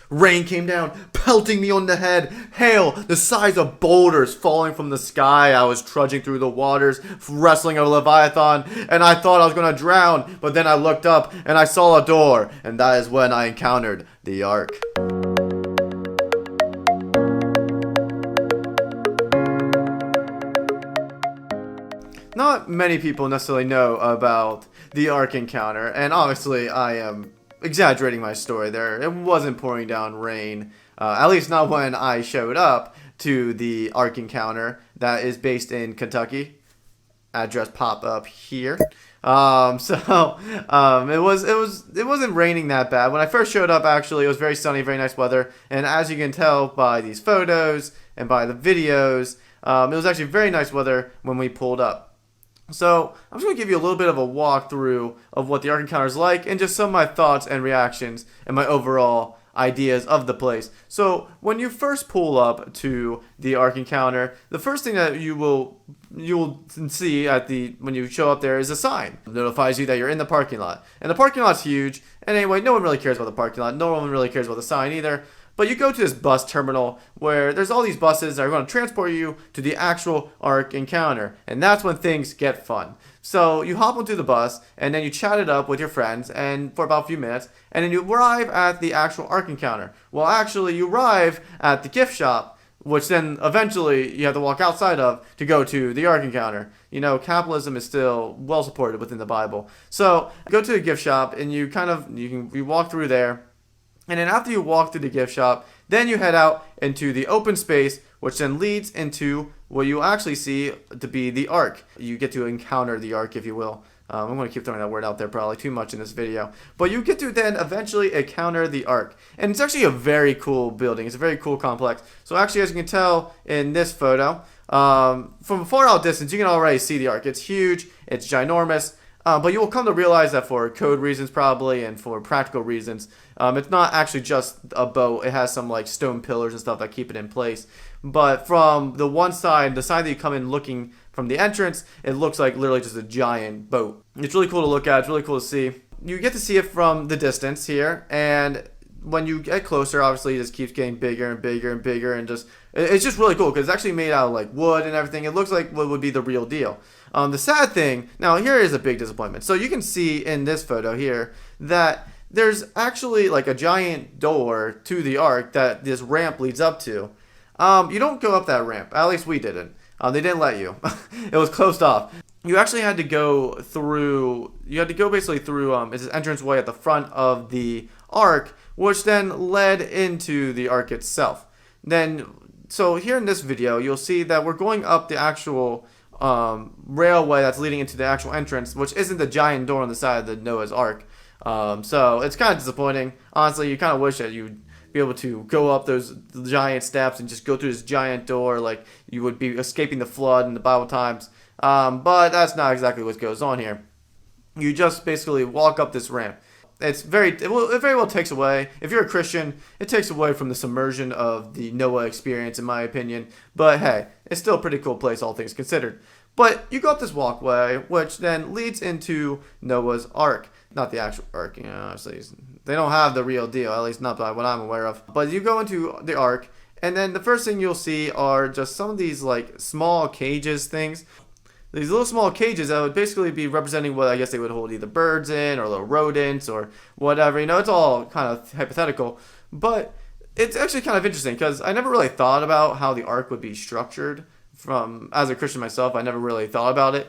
Rain came down, pelting me on the head. Hail, the size of boulders falling from the sky. I was trudging through the waters, wrestling a leviathan, and I thought I was going to drown. But then I looked up, and I saw a door, and that is when I encountered the Ark. Not many people necessarily know about the Ark encounter, and obviously I am exaggerating my story there. It wasn't pouring down rain, at least not when I showed up to the Ark encounter that is based in Kentucky. Address pop up here. It wasn't raining that bad. When I first showed up, actually, it was very sunny, very nice weather, and as you can tell by these photos and by the videos, it was actually very nice weather when we pulled up. So I'm just going to give you a little bit of a walkthrough of what the Ark encounter is like and just some of my thoughts and reactions and my overall ideas of the place. So when you first pull up to the Ark encounter, the first thing that you'll see when you show up there is a sign. It notifies you that you're in the parking lot. And the parking lot's huge. And anyway, no one really cares about the parking lot. No one really cares about the sign either. But you go to this bus terminal where there's all these buses that are going to transport you to the actual Ark encounter. And that's when things get fun. So you hop onto the bus and then you chat it up with your friends and for about a few minutes. And then you arrive at the actual Ark encounter. Well, actually, you arrive at the gift shop, which then eventually you have to walk outside of to go to the Ark encounter. You know, capitalism is still well supported within the Bible. So go to the gift shop and you walk through there. And then after you walk through the gift shop, then you head out into the open space, which then leads into what you actually see to be the Ark. You get to encounter the Ark, if you will. I'm going to keep throwing that word out there probably too much in this video. But you get to then eventually encounter the Ark. And it's actually a very cool building. It's a very cool complex. So actually, as you can tell in this photo, from a far out distance, you can already see the Ark. It's huge. It's ginormous. But you will come to realize that for code reasons probably and for practical reasons, it's not actually just a boat. It has some like stone pillars and stuff that keep it in place. But from the one side, the side that you come in looking from the entrance, it looks like literally just a giant boat. It's really cool to look at. It's really cool to see. You get to see it from the distance here, and when you get closer, obviously it just keeps getting bigger and bigger and bigger, and it's just really cool because it's actually made out of like wood and everything. It looks like what would be the real deal. The sad thing, now here is a big disappointment. So you can see in this photo here that there's actually like a giant door to the Ark that this ramp leads up to. You don't go up that ramp. At least we didn't. They didn't let you. It was closed off. You actually had to go through. You had to go basically through this entranceway at the front of the Ark, which then led into the Ark itself. So here in this video, you'll see that we're going up the actual railway that's leading into the actual entrance, which isn't the giant door on the side of the Noah's Ark. So it's kind of disappointing. Honestly, you kind of wish that you'd be able to go up those giant steps and just go through this giant door like you would be escaping the flood in the Bible times. But that's not exactly what goes on here. You just basically walk up this ramp. It very well takes away, if you're a Christian, it takes away from the submersion of the Noah experience, in my opinion. But hey, it's still a pretty cool place, all things considered. But you go up this walkway, which then leads into Noah's Ark. Not the actual Ark, you know, obviously. They don't have the real deal, at least not by what I'm aware of. But you go into the Ark, and then the first thing you'll see are just some of these like small cages things. These little small cages that would basically be representing what I guess they would hold either birds in or little rodents or whatever. You know, it's all kind of hypothetical. But it's actually kind of interesting because I never really thought about how the Ark would be structured. As a Christian myself, I never really thought about it.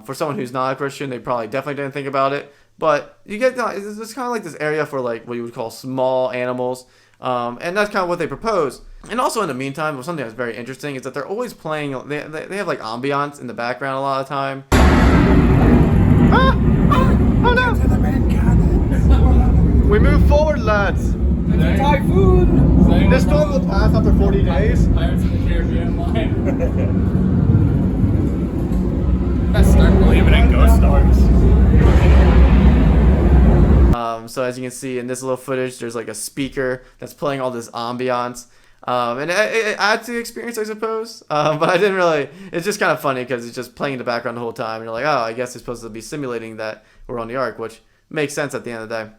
For someone who's not a Christian, they probably definitely didn't think about it. But you get, it's kind of like this area for like what you would call small animals. And that's kind of what they propose. And also in the meantime, something that's very interesting is that they're always playing, they have like ambiance in the background a lot of the time. Oh no! We move forward, lads! It's a typhoon! This storm will pass after 40 days. Pirates of the Caribbean line. Let's start believing in ghost stories. So as you can see in this little footage, there's like a speaker that's playing all this ambiance. And it adds to the experience, I suppose. But I didn't really, it's just kind of funny because it's just playing in the background the whole time. And you're like, oh, I guess it's supposed to be simulating that we're on the Ark, which makes sense at the end of the day.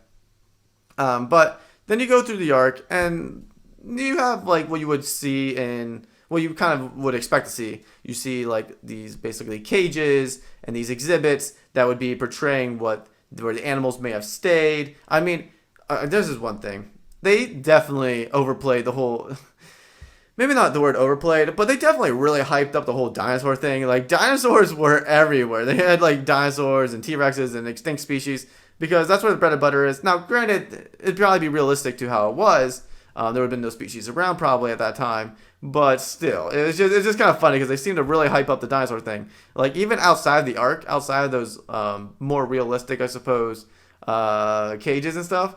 But then you go through the ark, and you have like what you would see in what you kind of would expect to see. You see like these basically cages and these exhibits that would be portraying where the animals may have stayed. I mean, this is one thing. They definitely overplayed the whole. Maybe not the word overplayed, but they definitely really hyped up the whole dinosaur thing. Like, dinosaurs were everywhere. They had, like, dinosaurs and T-Rexes and extinct species because that's where the bread and butter is. Now, granted, it'd probably be realistic to how it was. There would have been no species around probably at that time. But still, it's just kind of funny because they seem to really hype up the dinosaur thing. Like, even outside the ark, outside of those more realistic, I suppose, cages and stuff,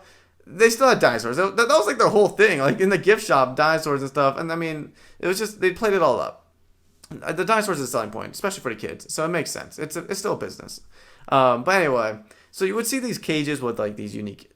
they still had dinosaurs. That was like their whole thing. Like in the gift shop, dinosaurs and stuff. And I mean, it was just, they played it all up. The dinosaurs is a selling point, especially for the kids. So it makes sense. It's still a business. But anyway, so you would see these cages with like these unique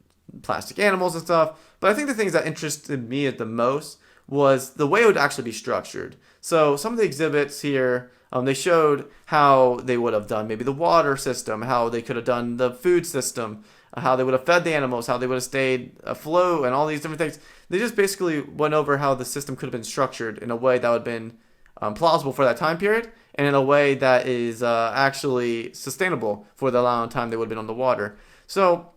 plastic animals and stuff. But I think the things that interested me the most was the way it would actually be structured. So some of the exhibits here, they showed how they would have done maybe the water system, how they could have done the food system, how they would have fed the animals, how they would have stayed afloat, and all these different things. They just basically went over how the system could have been structured in a way that would have been plausible for that time period, and in a way that is actually sustainable for the amount of time they would have been on the water. So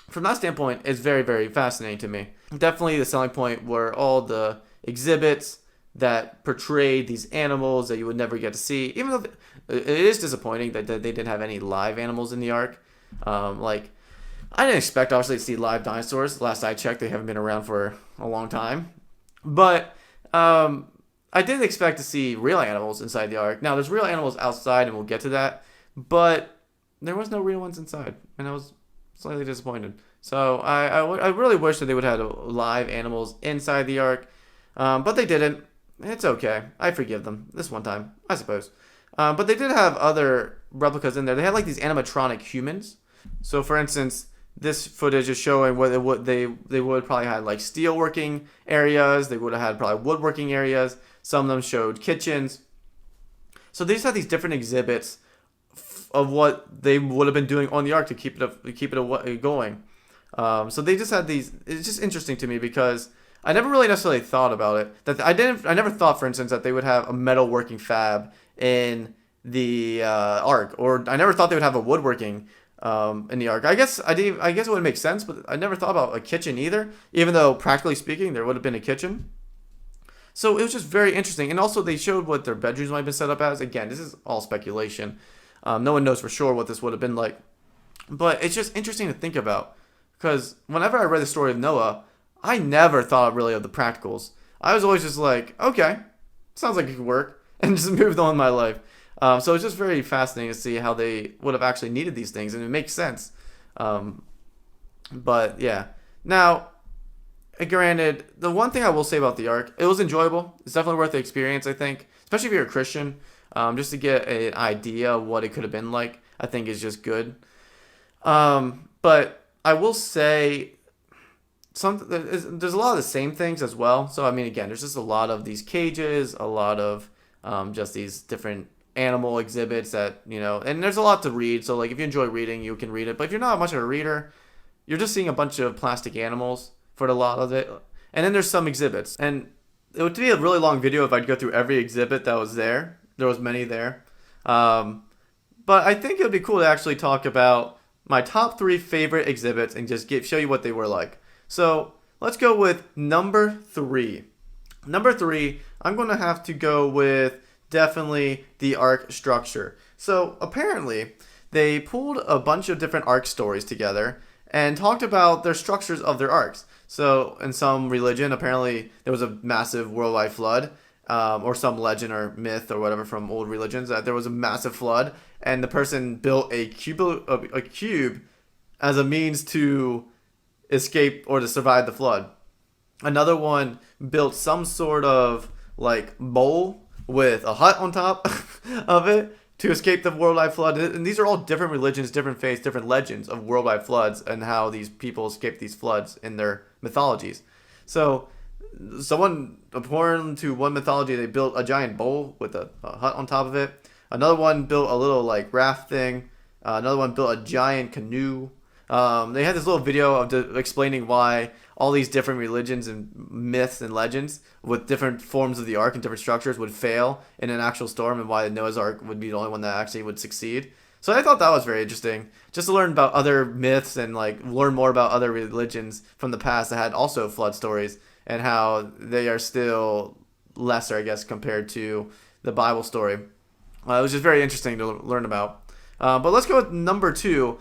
from that standpoint, it's very, very fascinating to me. Definitely the selling point were all the exhibits that portrayed these animals that you would never get to see, even though it is disappointing that they didn't have any live animals in the ark. Like, I didn't expect, obviously, to see live dinosaurs. Last I checked, they haven't been around for a long time. But I didn't expect to see real animals inside the ark. Now, there's real animals outside, and we'll get to that. But there was no real ones inside, and I was slightly disappointed. So I really wish that they would have had live animals inside the ark. But they didn't. It's okay. I forgive them this one time, I suppose. But they did have other replicas in there. They had like these animatronic humans. So, for instance, this footage is showing what they would probably had like steel working areas. They would have had probably woodworking areas. Some of them showed kitchens. So they just had these different exhibits of what they would have been doing on the ark to keep it going. So they just had these. It's just interesting to me because I never really necessarily thought about it. I never thought, for instance, that they would have a metalworking fab in the ark, or I never thought they would have a woodworking in the ark. I guess it would make sense, but I never thought about a kitchen either. Even though practically speaking, there would have been a kitchen. So it was just very interesting, and also they showed what their bedrooms might have been set up as. Again, this is all speculation. No one knows for sure what this would have been like, but it's just interesting to think about because whenever I read the story of Noah, I never thought really of the practicals. I was always just like, okay, sounds like it could work, and just moved on in my life. So it's just very fascinating to see how they would have actually needed these things, and it makes sense. But yeah, now, granted, the one thing I will say about the ark, it was enjoyable. It's definitely worth the experience, I think, especially if you're a Christian. Just to get an idea of what it could have been like, I think is just good. But I will say there's a lot of the same things as well. So I mean, again, there's just a lot of these cages, a lot of just these different animal exhibits that, and there's a lot to read. So like if you enjoy reading, you can read it. But if you're not much of a reader, you're just seeing a bunch of plastic animals for a lot of it. And then there's some exhibits. And it would be a really long video if I'd go through every exhibit that was there. There was many there. But I think it would be cool to actually talk about my top 3 favorite exhibits and just show you what they were like. So let's go with number 3. Number 3, I'm going to have to go with definitely the ark structure. So apparently they pulled a bunch of different ark stories together and talked about their structures of their arks. So in some religion, apparently there was a massive worldwide flood. Or some legend or myth or whatever from old religions that there was a massive flood and the person built a cube as a means to escape or to survive the flood. Another one built some sort of like bowl with a hut on top of it to escape the worldwide flood. And these are all different religions, different faiths, different legends of worldwide floods and how these people escaped these floods in their mythologies. So someone, according to one mythology, they built a giant bowl with a hut on top of it. Another one built a little like raft thing. Another one built a giant canoe. They had this little video of explaining why all these different religions and myths and legends with different forms of the ark and different structures would fail in an actual storm, and why Noah's Ark would be the only one that actually would succeed. So I thought that was very interesting, just to learn about other myths and like learn more about other religions from the past that had also flood stories, and how they are still lesser, I guess, compared to the Bible story. It was just very interesting to learn about. But let's go with number 2.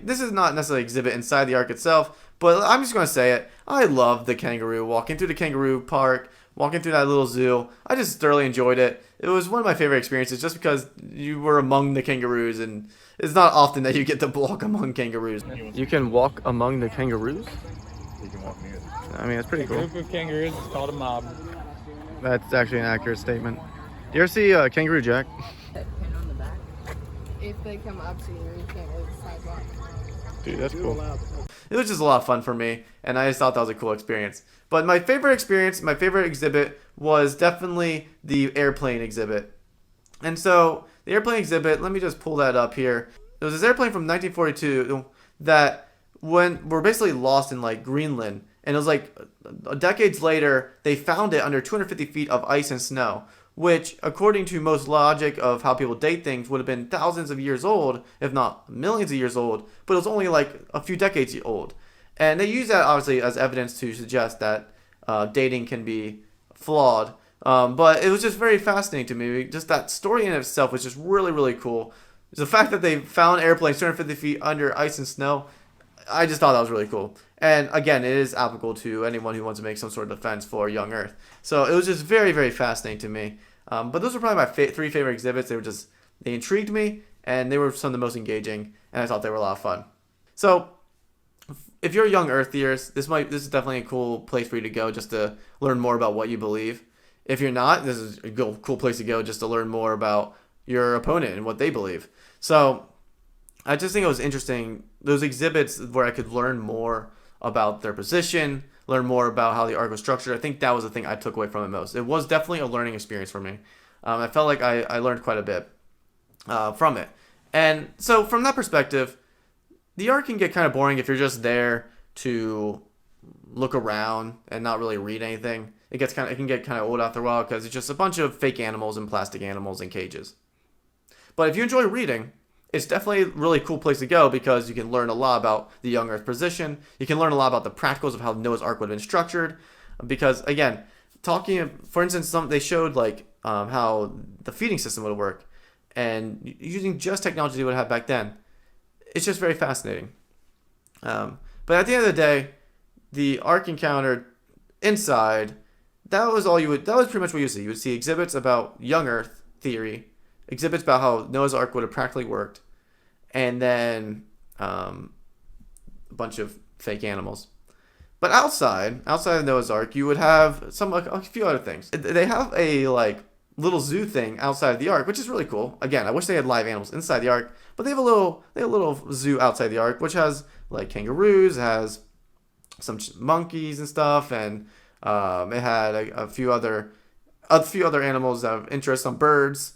This is not necessarily exhibit inside the ark itself, but I'm just going to say it. I love the kangaroo, walking through the kangaroo park, walking through that little zoo. I just thoroughly enjoyed it. It was one of my favorite experiences just because you were among the kangaroos, and it's not often that you get to walk among kangaroos. You can walk among the kangaroos? You can walk near them. I mean, that's pretty A cool. group of kangaroos is called a mob. That's actually an accurate statement. Do you ever see Kangaroo Jack? Pin on the back. If they come up to you, you can't go to the sidewalk. Dude, that's cool. It was just a lot of fun for me, and I just thought that was a cool experience. But my favorite experience, my favorite exhibit was definitely the airplane exhibit. And so the airplane exhibit, let me just pull that up here. It was this airplane from 1942 that were basically lost in like Greenland. And it was like decades later, they found it under 250 feet of ice and snow, which, according to most logic of how people date things, would have been thousands of years old, if not millions of years old, but it was only like a few decades old. And they use that, obviously, as evidence to suggest that dating can be flawed. But it was just very fascinating to me. Just that story in itself was just really, really cool. The fact that they found airplanes 250 feet under ice and snow, I just thought that was really cool. And again, it is applicable to anyone who wants to make some sort of defense for young Earth. So it was just very, very fascinating to me. But those were probably my 3 favorite exhibits. They intrigued me, and they were some of the most engaging, and I thought they were a lot of fun. So if you're a young Earth theorist, this is definitely a cool place for you to go just to learn more about what you believe. If you're not, this is a cool place to go just to learn more about your opponent and what they believe. So I just think it was interesting, those exhibits where I could learn more about their position, learn more about how the ark was structured. I think that was the thing I took away from it most. It was definitely a learning experience for me. I felt like I learned quite a bit from it. And so from that perspective, the ark can get kind of boring if you're just there to look around and not really read anything. It can get kind of old after a while because it's just a bunch of fake animals and plastic animals in cages. But if you enjoy reading, it's definitely a really cool place to go because you can learn a lot about the young Earth position. You can learn a lot about the practicals of how Noah's Ark would have been structured. Because again, for instance, they showed like how the feeding system would work, and using just technology they would have back then. It's just very fascinating. But at the end of the day, the Ark encountered inside. That was pretty much what you see. You would see exhibits about young Earth theory, exhibits about how Noah's Ark would have practically worked, and then a bunch of fake animals. But outside of Noah's Ark, you would have a few other things. They have a like little zoo thing outside of the Ark, which is really cool. Again, I wish they had live animals inside the Ark, but they have a little zoo outside the Ark, which has like kangaroos, has some monkeys and stuff, and it had a few other animals of interest, some birds,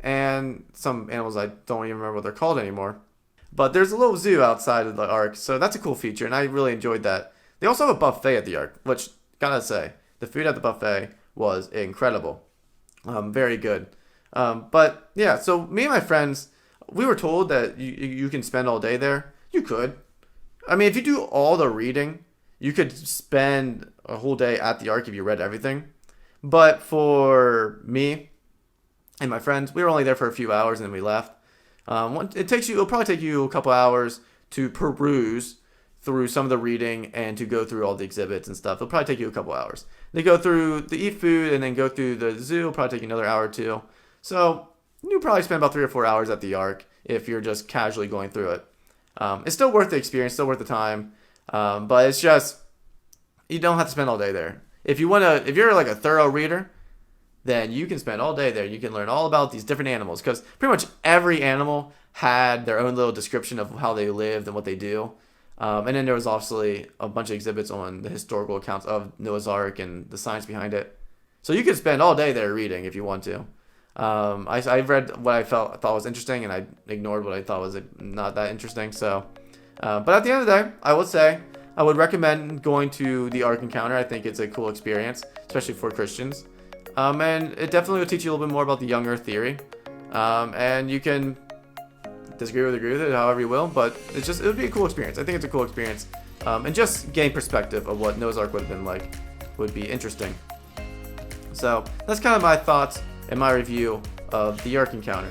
and some animals I don't even remember what they're called anymore. But there's a little zoo outside of the Ark, so that's a cool feature, and I really enjoyed that. They also have a buffet at the Ark, which, gotta say, the food at the buffet was incredible. Very good. But yeah, so me and my friends, we were told that you can spend all day there. You could. I mean, if you do all the reading, you could spend a whole day at the Ark if you read everything. But for me and my friends, we were only there for a few hours and then we left. It'll probably take you a couple hours to peruse through some of the reading and to go through all the exhibits and stuff. It'll probably take you a couple hours. They go through the eat food and then go through the zoo. It'll probably take you another hour or two. So you'll probably spend about 3 or 4 hours at the Ark if you're just casually going through it. It's still worth the experience, still worth the time. But it's just, you don't have to spend all day there. If you're like a thorough reader, then you can spend all day there. You can learn all about these different animals because pretty much every animal had their own little description of how they lived and what they do. And then there was obviously a bunch of exhibits on the historical accounts of Noah's Ark and the science behind it. So you could spend all day there reading if you want to. I read what I thought was interesting, and I ignored what I thought was not that interesting. So, but at the end of the day, I would say I would recommend going to the Ark Encounter. I think it's a cool experience, especially for Christians. And it definitely will teach you a little bit more about the younger theory. And you can agree with it however you will, but it would be a cool experience. I think it's a cool experience. And just gain perspective of what Noah's Ark would have been like would be interesting. So that's kind of my thoughts and my review of the Ark Encounter.